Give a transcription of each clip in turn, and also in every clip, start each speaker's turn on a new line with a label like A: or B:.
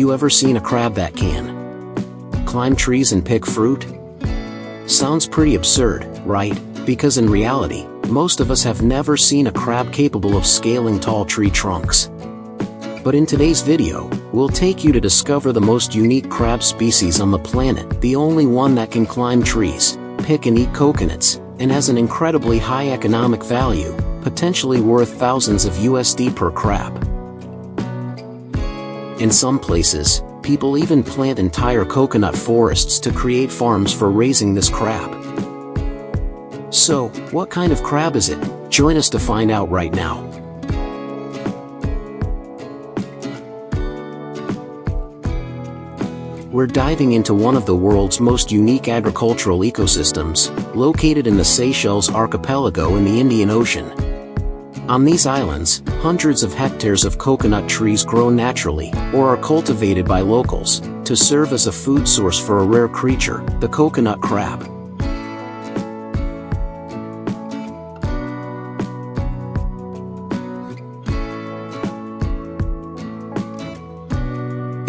A: you ever seen a crab that can climb trees and pick fruit? Sounds pretty absurd, right? Because in reality, most of us have never seen a crab capable of scaling tall tree trunks. But in today's video, we'll take you to discover the most unique crab species on the planet, the only one that can climb trees, pick and eat coconuts, and has an incredibly high economic value, potentially worth thousands of USD per crab. In some places, people even plant entire coconut forests to create farms for raising this crab. So, what kind of crab is it? Join us to find out right now. We're diving into one of the world's most unique agricultural ecosystems, located in the Seychelles archipelago in the Indian Ocean. On these islands, hundreds of hectares of coconut trees grow naturally, or are cultivated by locals, to serve as a food source for a rare creature, the coconut crab.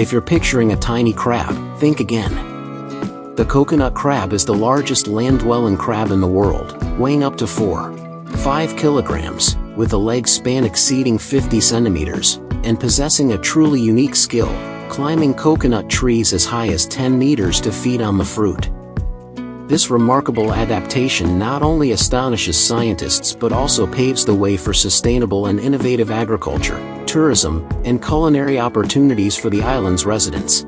A: If you're picturing a tiny crab, think again. The coconut crab is the largest land-dwelling crab in the world, weighing up to 4.5 kilograms, with a leg span exceeding 50 centimeters, and possessing a truly unique skill, climbing coconut trees as high as 10 meters to feed on the fruit. This remarkable adaptation not only astonishes scientists but also paves the way for sustainable and innovative agriculture, tourism, and culinary opportunities for the island's residents.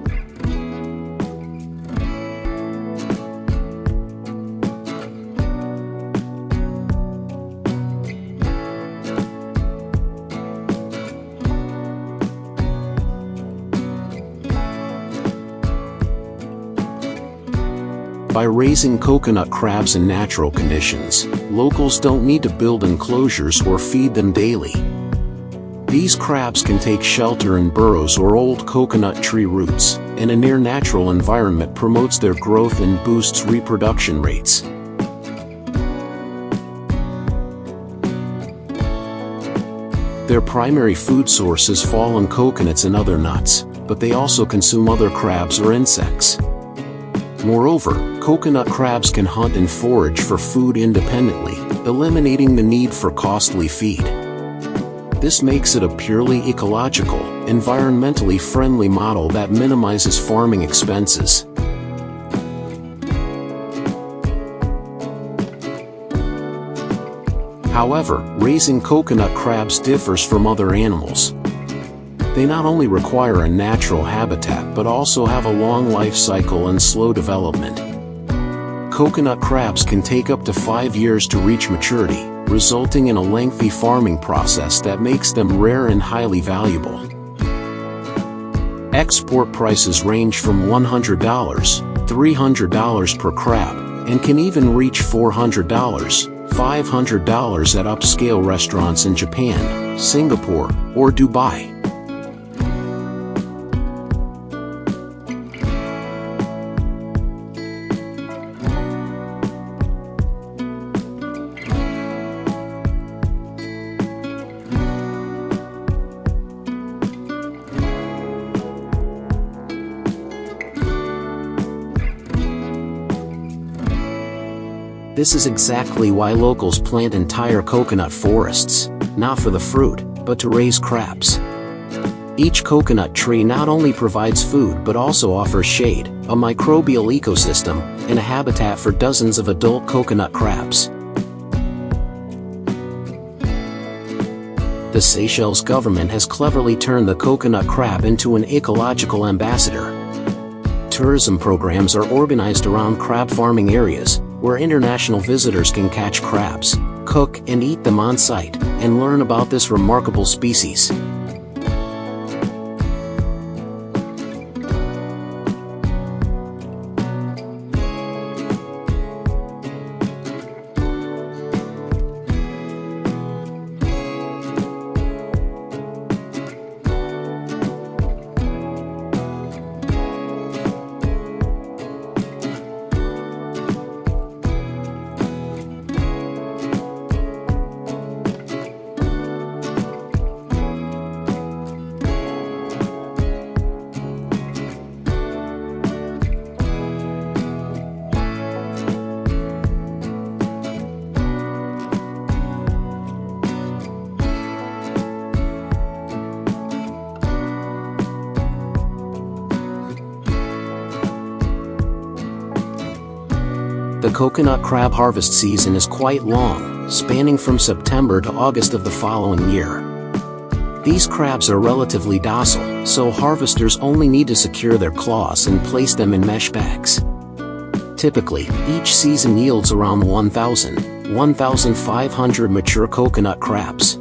A: By raising coconut crabs in natural conditions, locals don't need to build enclosures or feed them daily. These crabs can take shelter in burrows or old coconut tree roots, and a near-natural environment promotes their growth and boosts reproduction rates. Their primary food sources fall on coconuts and other nuts, but they also consume other crabs or insects. Moreover, coconut crabs can hunt and forage for food independently, eliminating the need for costly feed. This makes it a purely ecological, environmentally friendly model that minimizes farming expenses. However, raising coconut crabs differs from other animals. They not only require a natural habitat but also have a long life cycle and slow development. Coconut crabs can take up to 5 years to reach maturity, resulting in a lengthy farming process that makes them rare and highly valuable. Export prices range from $100, $300 per crab, and can even reach $400, $500 at upscale restaurants in Japan, Singapore, or Dubai. This is exactly why locals plant entire coconut forests, not for the fruit, but to raise crabs. Each coconut tree not only provides food but also offers shade, a microbial ecosystem, and a habitat for dozens of adult coconut crabs. The Seychelles government has cleverly turned the coconut crab into an ecological ambassador. Tourism programs are organized around crab farming areas, where international visitors can catch crabs, cook and eat them on site, and learn about this remarkable species. The coconut crab harvest season is quite long, spanning from September to August of the following year. These crabs are relatively docile, so harvesters only need to secure their claws and place them in mesh bags. Typically, each season yields around 1,000–1,500 mature coconut crabs.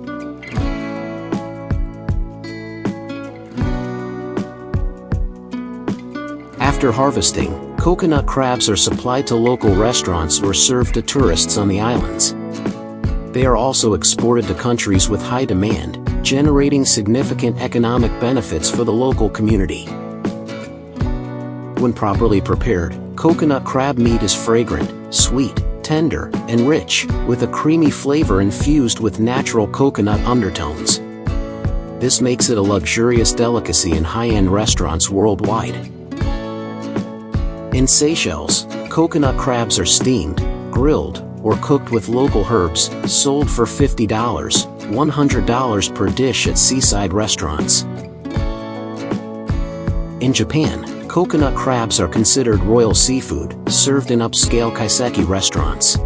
A: After harvesting, coconut crabs are supplied to local restaurants or served to tourists on the islands. They are also exported to countries with high demand, generating significant economic benefits for the local community. When properly prepared, coconut crab meat is fragrant, sweet, tender, and rich, with a creamy flavor infused with natural coconut undertones. This makes it a luxurious delicacy in high-end restaurants worldwide. In Seychelles, coconut crabs are steamed, grilled, or cooked with local herbs, sold for $50, $100 per dish at seaside restaurants. In Japan, coconut crabs are considered royal seafood, served in upscale kaiseki restaurants.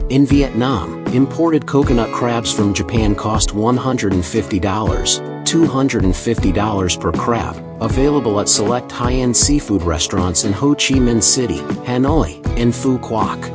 A: In Vietnam, imported coconut crabs from Japan cost $150, $250 per crab, available at select high-end seafood restaurants in Ho Chi Minh City, Hanoi, and Phu Quoc.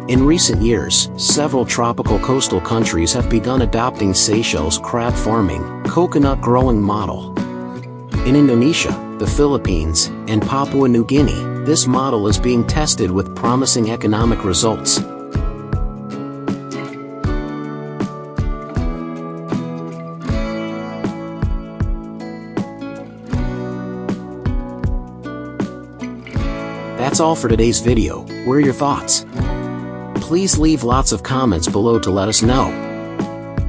A: In recent years, several tropical coastal countries have begun adopting Seychelles crab farming, coconut growing model. In Indonesia, the Philippines, and Papua New Guinea, this model is being tested with promising economic results. That's all for today's video. What are your thoughts? Please leave lots of comments below to let us know.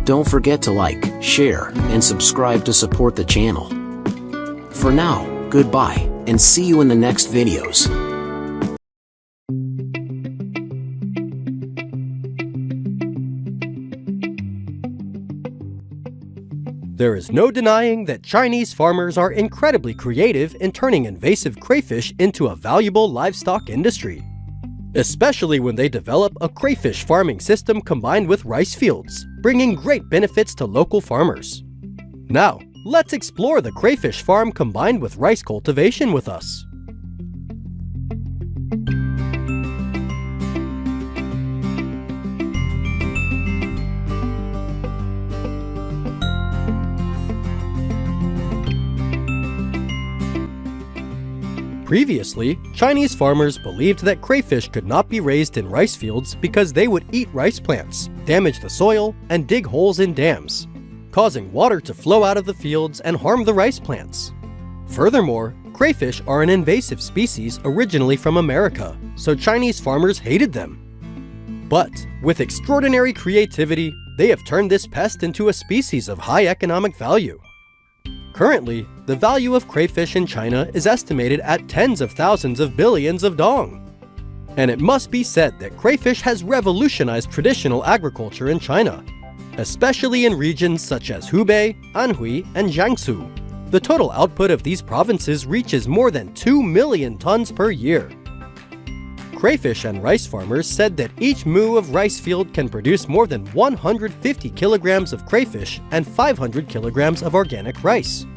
A: Don't forget to like, share, and subscribe to support the channel. For now, goodbye, and see you in the next videos.
B: There is no denying that Chinese farmers are incredibly creative in turning invasive crayfish into a valuable livestock industry, especially when they develop a crayfish farming system combined with rice fields, bringing great benefits to local farmers. Now, let's explore the crayfish farm combined with rice cultivation with us. Previously, Chinese farmers believed that crayfish could not be raised in rice fields because they would eat rice plants, damage the soil, and dig holes in dams, causing water to flow out of the fields and harm the rice plants. Furthermore, crayfish are an invasive species originally from America, so Chinese farmers hated them. But, with extraordinary creativity, they have turned this pest into a species of high economic value. Currently, the value of crayfish in China is estimated at tens of thousands of billions of dong. And it must be said that crayfish has revolutionized traditional agriculture in China, especially in regions such as Hubei, Anhui, and Jiangsu. The total output of these provinces reaches more than 2 million tons per year. Crayfish and rice farmers said that each mu of rice field can produce more than 150 kilograms of crayfish and 500 kilograms of organic rice.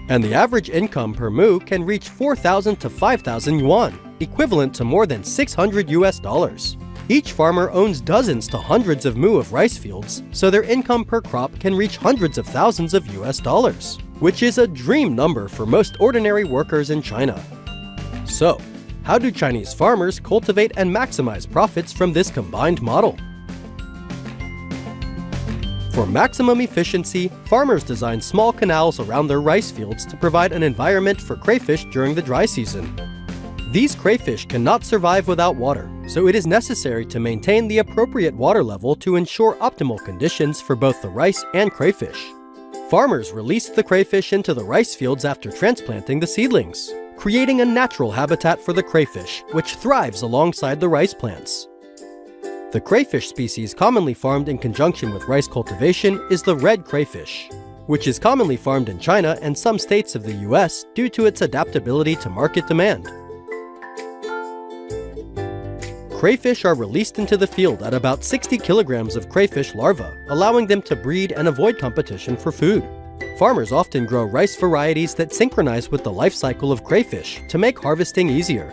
B: And the average income per mu can reach 4,000 to 5,000 yuan, equivalent to more than $600. Each farmer owns dozens to hundreds of mu of rice fields, so their income per crop can reach hundreds of thousands of $, which is a dream number for most ordinary workers in China. So, how do Chinese farmers cultivate and maximize profits from this combined model? For maximum efficiency, farmers design small canals around their rice fields to provide an environment for crayfish during the dry season. These crayfish cannot survive without water, so it is necessary to maintain the appropriate water level to ensure optimal conditions for both the rice and crayfish. Farmers release the crayfish into the rice fields after transplanting the seedlings. creating a natural habitat for the crayfish, which thrives alongside the rice plants. The crayfish species commonly farmed in conjunction with rice cultivation is the red crayfish, which is commonly farmed in China and some states of the US due to its adaptability to market demand. Crayfish are released into the field at about 60 kilograms of crayfish larvae, allowing them to breed and avoid competition for food. Farmers often grow rice varieties that synchronize with the life cycle of crayfish to make harvesting easier.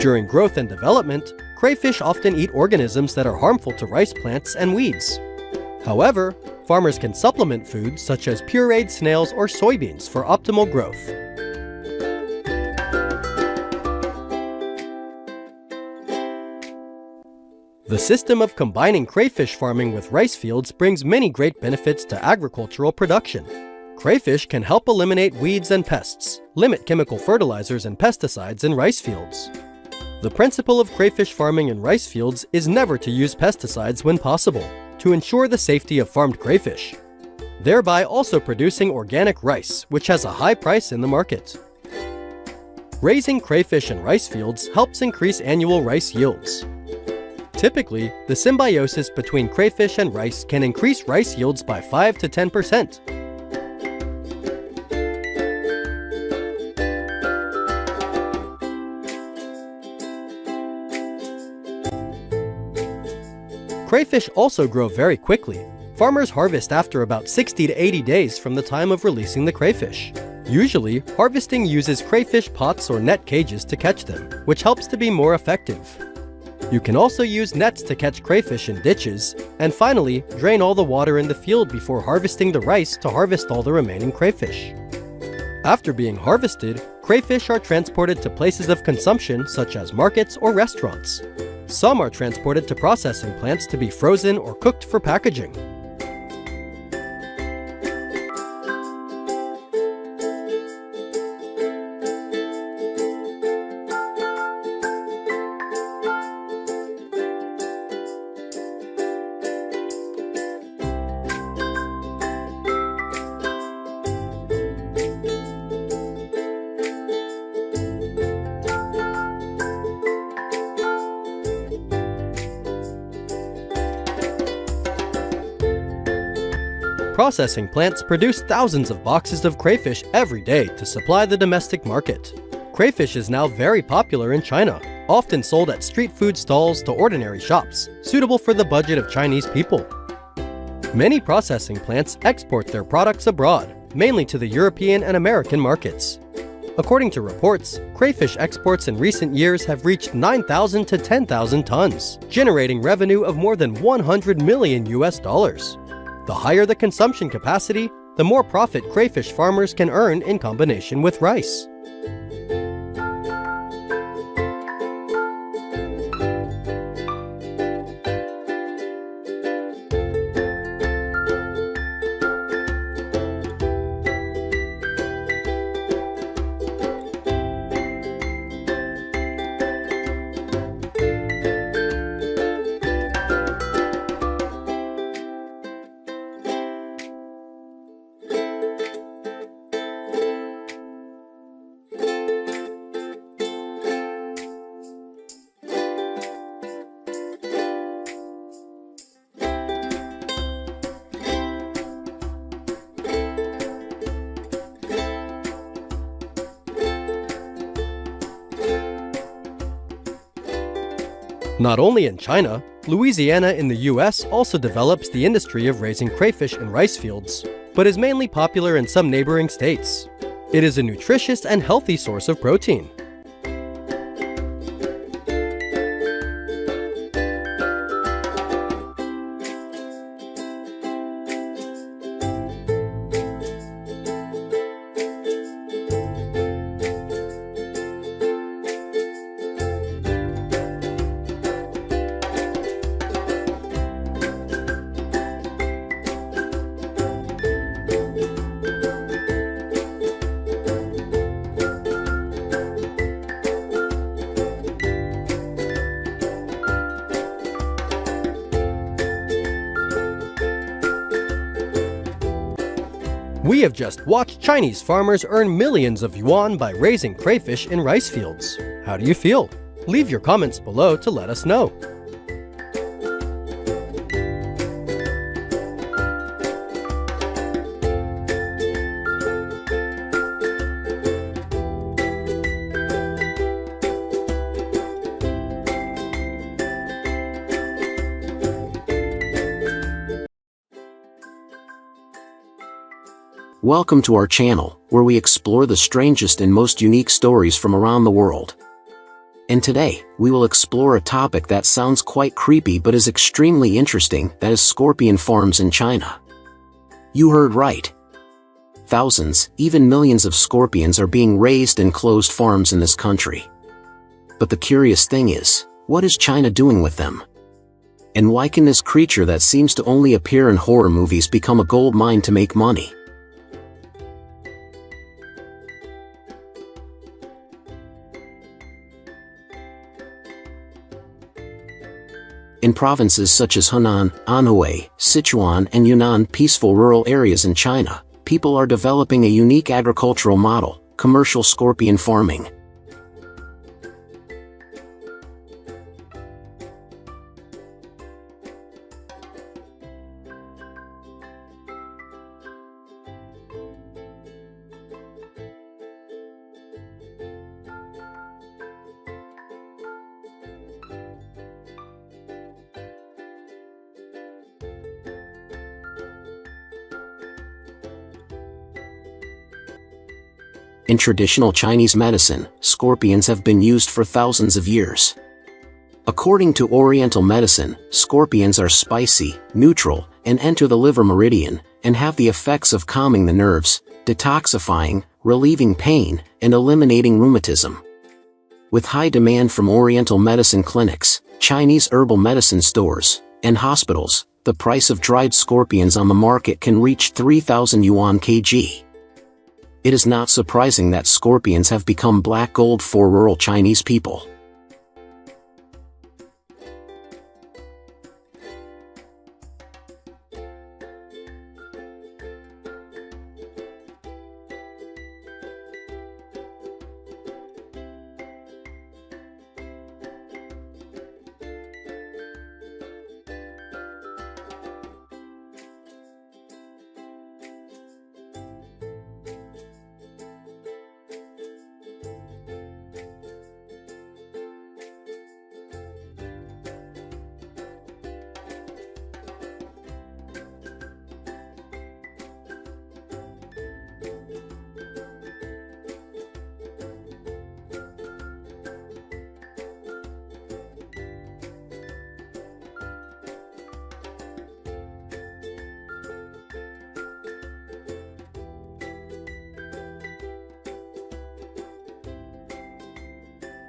B: During growth and development, crayfish often eat organisms that are harmful to rice plants and weeds. However, farmers can supplement foods such as pureed snails or soybeans for optimal growth. The system of combining crayfish farming with rice fields brings many great benefits to agricultural production. Crayfish can help eliminate weeds and pests, limit chemical fertilizers and pesticides in rice fields. The principle of crayfish farming in rice fields is never to use pesticides when possible, to ensure the safety of farmed crayfish, thereby also producing organic rice, which has a high price in the market. Raising crayfish in rice fields helps increase annual rice yields. Typically, the symbiosis between crayfish and rice can increase rice yields by 5 to 10%. Crayfish also grow very quickly. Farmers harvest after about 60 to 80 days from the time of releasing the crayfish. Usually, harvesting uses crayfish pots or net cages to catch them, which helps to be more effective. You can also use nets to catch crayfish in ditches, and finally, drain all the water in the field before harvesting the rice to harvest all the remaining crayfish. After being harvested, crayfish are transported to places of consumption such as markets or restaurants. Some are transported to processing plants to be frozen or cooked for packaging. Processing plants produce thousands of boxes of crayfish every day to supply the domestic market. Crayfish is now very popular in China, often sold at street food stalls to ordinary shops, suitable for the budget of Chinese people. Many processing plants export their products abroad, mainly to the European and American markets. According to reports, crayfish exports in recent years have reached 9,000 to 10,000 tons, generating revenue of more than $100 million. The higher the consumption capacity, the more profit crayfish farmers can earn in combination with rice. Not only in China, Louisiana in the US also develops the industry of raising crayfish in rice fields, but is mainly popular in some neighboring states. It is a nutritious and healthy source of protein. We have just watched Chinese farmers earn millions of yuan by raising crayfish in rice fields. How do you feel? Leave your comments below to let us know.
A: Welcome to our channel, where we explore the strangest and most unique stories from around the world. And today, we will explore a topic that sounds quite creepy but is extremely interesting, that is scorpion farms in China. You heard right. Thousands, even millions of scorpions are being raised in closed farms in this country. But the curious thing is, what is China doing with them? And why can this creature that seems to only appear in horror movies become a gold mine to make money? In provinces such as Hunan, Anhui, Sichuan and Yunnan, peaceful rural areas in China, people are developing a unique agricultural model, commercial scorpion farming. In traditional Chinese medicine, scorpions have been used for thousands of years. According to Oriental medicine, scorpions are spicy, neutral, and enter the liver meridian, and have the effects of calming the nerves, detoxifying, relieving pain, and eliminating rheumatism. With high demand from Oriental medicine clinics, Chinese herbal medicine stores, and hospitals, the price of dried scorpions on the market can reach 3,000 yuan kg. It is not surprising that scorpions have become black gold for rural Chinese people.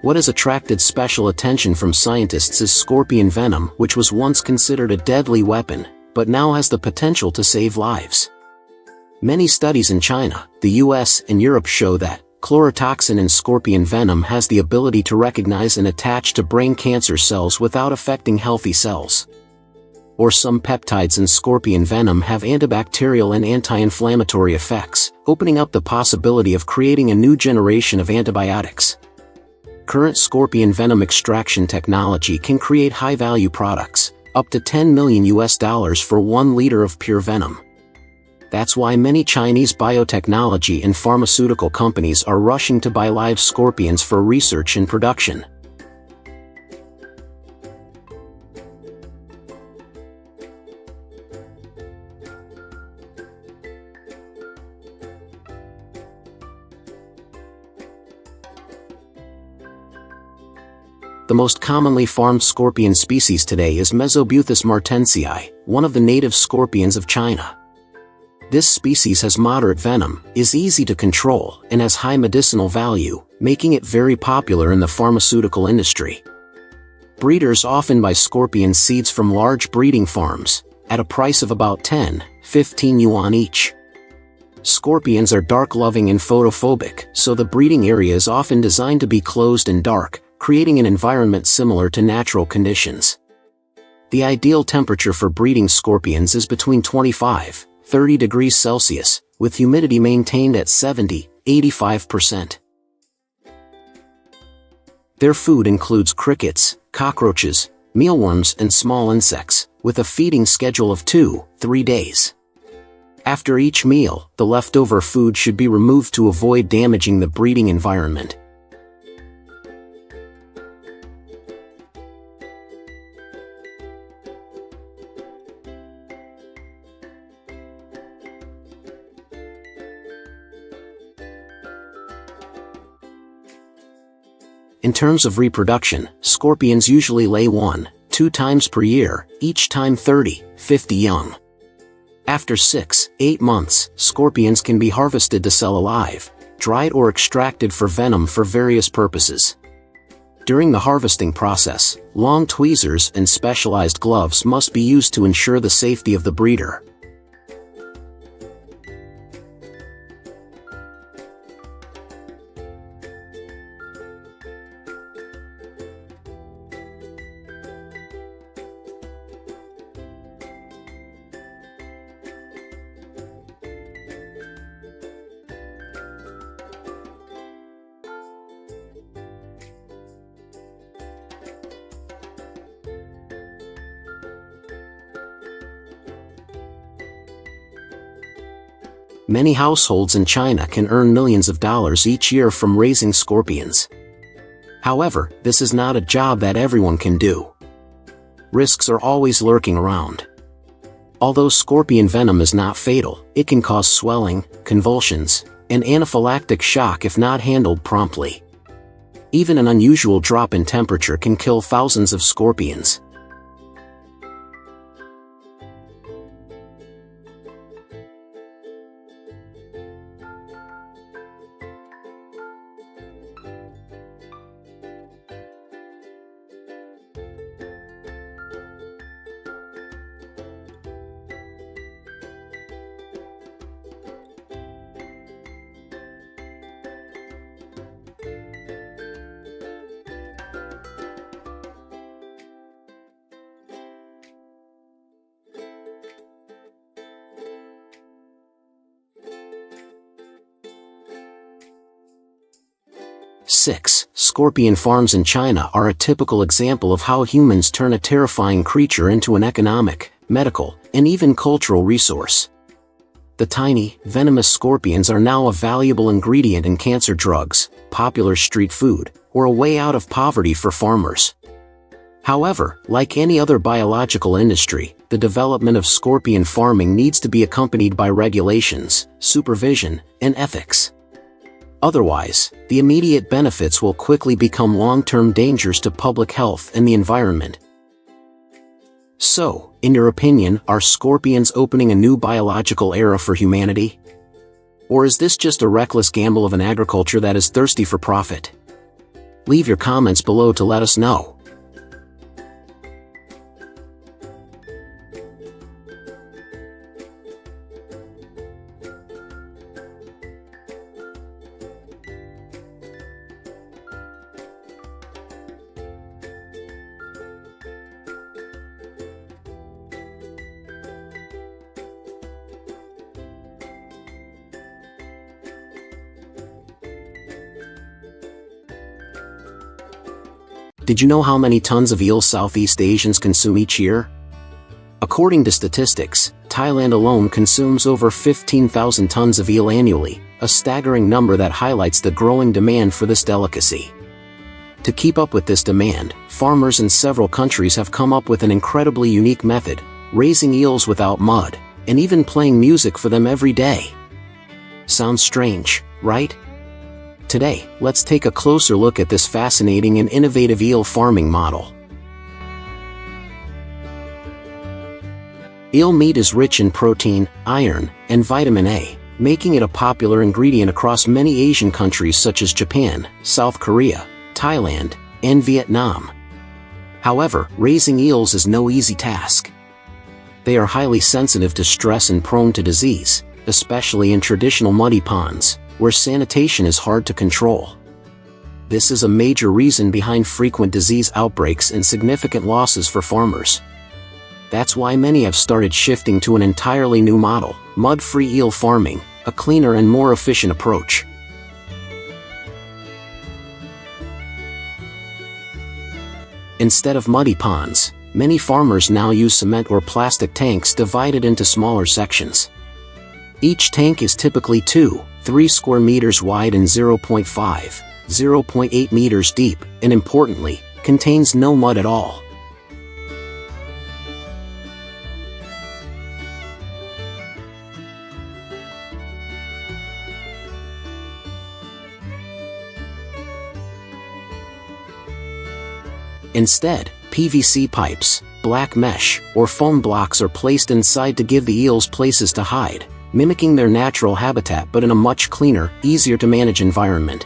A: What has attracted special attention from scientists is scorpion venom, which was once considered a deadly weapon, but now has the potential to save lives. Many studies in China, the US, and Europe show that chlorotoxin in scorpion venom has the ability to recognize and attach to brain cancer cells without affecting healthy cells. Or some peptides in scorpion venom have antibacterial and anti-inflammatory effects, opening up the possibility of creating a new generation of antibiotics. Current scorpion venom extraction technology can create high-value products, up to $10 million for 1 liter of pure venom. That's why many Chinese biotechnology and pharmaceutical companies are rushing to buy live scorpions for research and production. The most commonly farmed scorpion species today is Mesobuthus martensii, one of the native scorpions of China. This species has moderate venom, is easy to control, and has high medicinal value, making it very popular in the pharmaceutical industry. Breeders often buy scorpion seeds from large breeding farms, at a price of about 10–15 yuan each. Scorpions are dark-loving and photophobic, so the breeding area is often designed to be closed and dark, creating an environment similar to natural conditions. The ideal temperature for breeding scorpions is between 25–30 degrees Celsius, with humidity maintained at 70–85%. Their food includes crickets, cockroaches, mealworms and small insects, with a feeding schedule of 2–3 days. After each meal, the leftover food should be removed to avoid damaging the breeding environment. In terms of reproduction, scorpions usually lay 1–2 times per year, each time 30–50 young. After 6–8 months, scorpions can be harvested to sell alive, dried or extracted for venom for various purposes. During the harvesting process, long tweezers and specialized gloves must be used to ensure the safety of the breeder. Many households in China can earn millions of dollars each year from raising scorpions. However, this is not a job that everyone can do. Risks are always lurking around. Although scorpion venom is not fatal, it can cause swelling, convulsions, and anaphylactic shock if not handled promptly. Even an unusual drop in temperature can kill thousands of scorpions. Six, scorpion farms in China are a typical example of how humans turn a terrifying creature into an economic, medical, and even cultural resource. The tiny, venomous scorpions are now a valuable ingredient in cancer drugs, popular street food, or a way out of poverty for farmers. However, like any other biological industry, the development of scorpion farming needs to be accompanied by regulations, supervision, and ethics. Otherwise, the immediate benefits will quickly become long-term dangers to public health and the environment. So, in your opinion, are scorpions opening a new biological era for humanity? Or is this just a reckless gamble of an agriculture that is thirsty for profit? Leave your comments below to let us know. Did you know how many tons of eel Southeast Asians consume each year? According to statistics, Thailand alone consumes over 15,000 tons of eel annually, a staggering number that highlights the growing demand for this delicacy. To keep up with this demand, farmers in several countries have come up with an incredibly unique method, raising eels without mud, and even playing music for them every day. Sounds strange, right? Today, let's take a closer look at this fascinating and innovative eel farming model. Eel meat is rich in protein, iron, and vitamin A, making it a popular ingredient across many Asian countries such as Japan, South Korea, Thailand, and Vietnam. However, raising eels is no easy task. They are highly sensitive to stress and prone to disease, especially in traditional muddy ponds, where sanitation is hard to control. This is a major reason behind frequent disease outbreaks and significant losses for farmers. That's why many have started shifting to an entirely new model, mud-free eel farming, a cleaner and more efficient approach. Instead of muddy ponds, many farmers now use cement or plastic tanks divided into smaller sections. Each tank is typically 2-3 square meters wide and 0.5-0.8 meters deep, and importantly, contains no mud at all. Instead, PVC pipes, black mesh, or foam blocks are placed inside to give the eels places to hide, mimicking their natural habitat but in a much cleaner, easier to manage environment.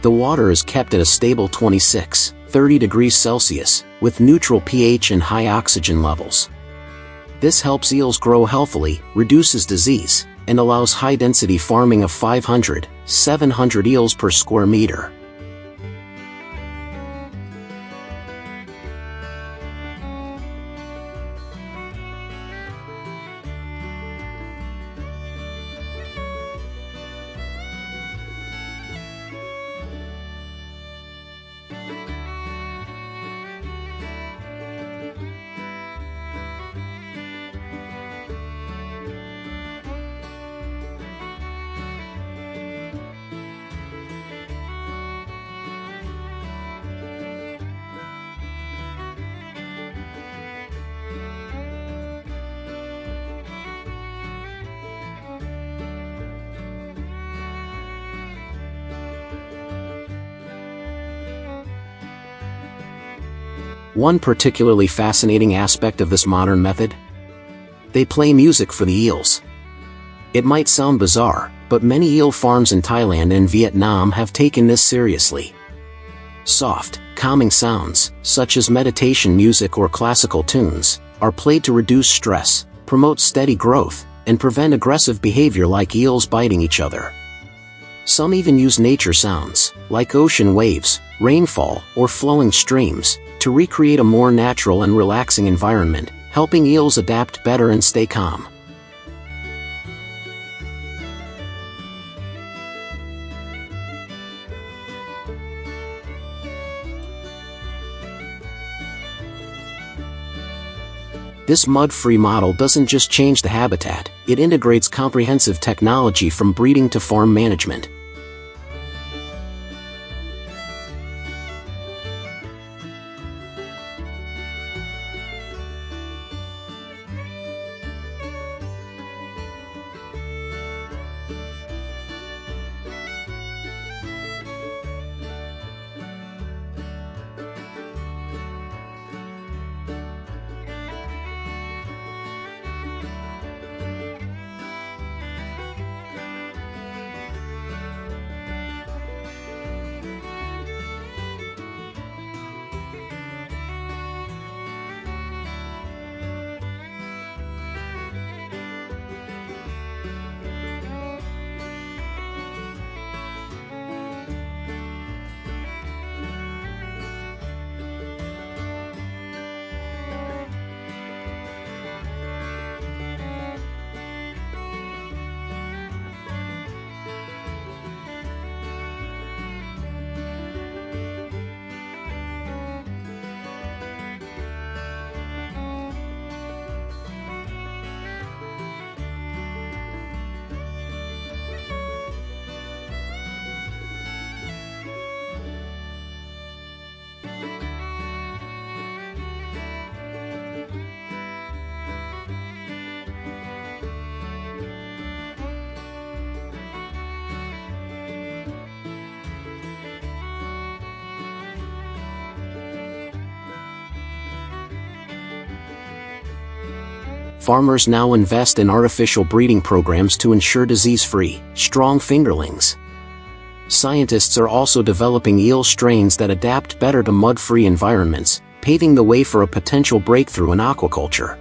A: The water is kept at a stable 26-30 degrees Celsius, with neutral pH and high oxygen levels. This helps eels grow healthily, reduces disease, and allows high-density farming of 500-700 eels per square meter. One particularly fascinating aspect of this modern method? They play music for the eels. It might sound bizarre, but many eel farms in Thailand and Vietnam have taken this seriously. Soft, calming sounds, such as meditation music or classical tunes, are played to reduce stress, promote steady growth, and prevent aggressive behavior like eels biting each other. Some even use nature sounds, like ocean waves, rainfall, or flowing streams, to recreate a more natural and relaxing environment, helping eels adapt better and stay calm. This mud-free model doesn't just change the habitat, it integrates comprehensive technology from breeding to farm management. Farmers now invest in artificial breeding programs to ensure disease-free, strong fingerlings. Scientists are also developing eel strains that adapt better to mud-free environments, paving the way for a potential breakthrough in aquaculture.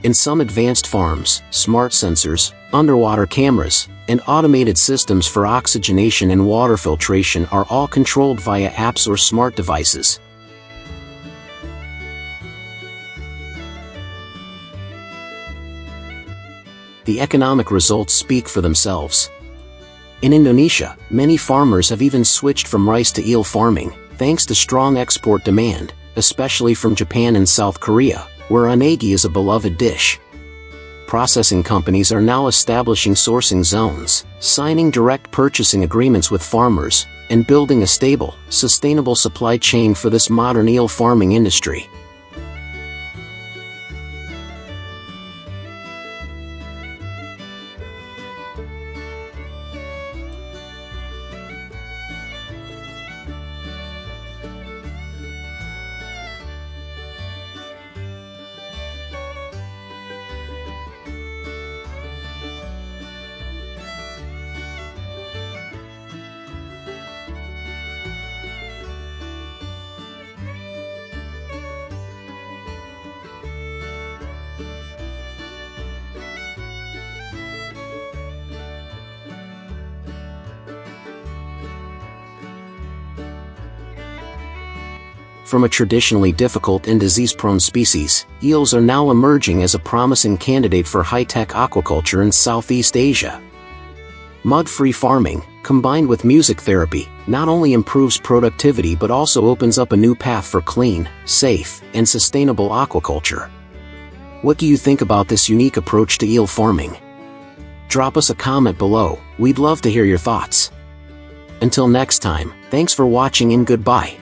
A: In some advanced farms, smart sensors, underwater cameras, and automated systems for oxygenation and water filtration are all controlled via apps or smart devices. The economic results speak for themselves. In Indonesia, many farmers have even switched from rice to eel farming, thanks to strong export demand, especially from Japan and South Korea, where unagi is a beloved dish. Processing companies are now establishing sourcing zones, signing direct purchasing agreements with farmers, and building a stable, sustainable supply chain for this modern eel farming industry. From a traditionally difficult and disease-prone species, eels are now emerging as a promising candidate for high-tech aquaculture in Southeast Asia. Mud-free farming, combined with music therapy, not only improves productivity but also opens up a new path for clean, safe, and sustainable aquaculture. What do you think about this unique approach to eel farming? Drop us a comment below, we'd love to hear your thoughts. Until next time, thanks for watching and goodbye.